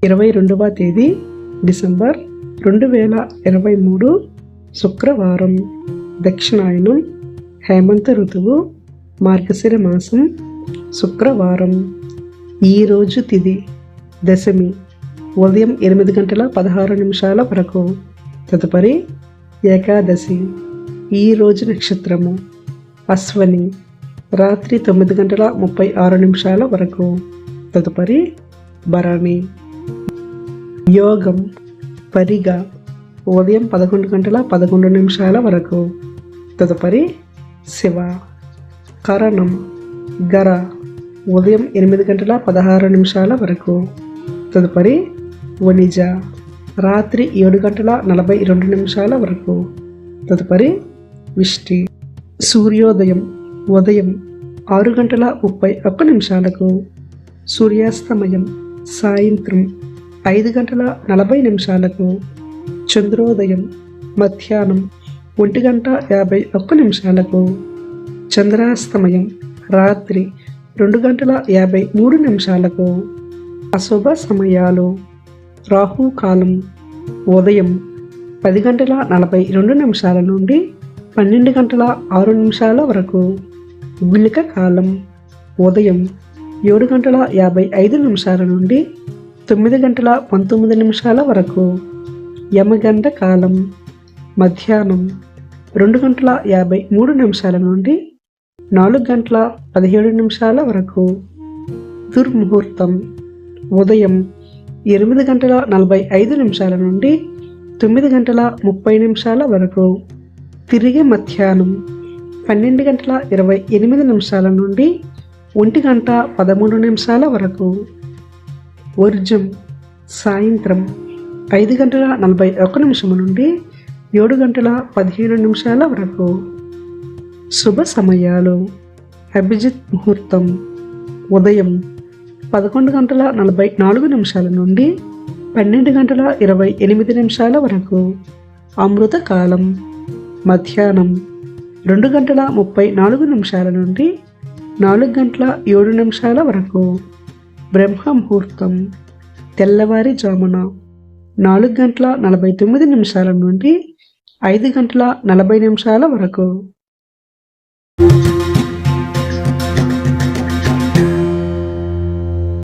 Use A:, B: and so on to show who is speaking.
A: 22వ తేదీ డిసెంబర్ 2023 శుక్రవారం. దక్షిణాయనం, హేమంత ఋతువు, మార్గశిర మాసం, శుక్రవారం. ఈరోజు తిథి దశమి, ఉదయం 8:16 వరకు. తదుపరి ఏకాదశి. ఈరోజు నక్షత్రము అశ్వని, రాత్రి 9:36 వరకు. తదుపరి భరణి. యోగం పరిగ, ఉదయం 11:11 వరకు. తదుపరి శివ. కరణం గర, ఉదయం 8:16 వరకు. తదుపరి వణిజ, రాత్రి 7:42 వరకు. తదుపరి విష్టి. సూర్యోదయం ఉదయం 6:31. సూర్యాస్తమయం సాయంత్రం 5:40. చంద్రోదయం మధ్యాహ్నం 1:51. చంద్రాస్తమయం రాత్రి 2:53. అశుభ సమయాలు. రాహుకాలం ఉదయం 10:42 నుండి 12:06 వరకు. గుళిక కాలం ఉదయం 7:55 నుండి 9:19 వరకు. యమగండ కాలం మధ్యాహ్నం 2:53 నుండి 4:17 వరకు. దుర్ముహూర్తం ఉదయం 8:45 నుండి 9:30 వరకు. తిరిగి మధ్యాహ్నం 12:28 నుండి 1:13 వరకు. వర్జం సాయంత్రం 5:41 నుండి 7:15 వరకు. శుభ సమయాలు. అభిజిత్ ముహూర్తం ఉదయం 11:44 నుండి 12:28 వరకు. అమృత కాలం మధ్యాహ్నం 2:34 నుండి 4:07 వరకు. బ్రహ్మ ముహూర్తం తెల్లవారుజామున 4:49 నుండి 5:40 వరకు.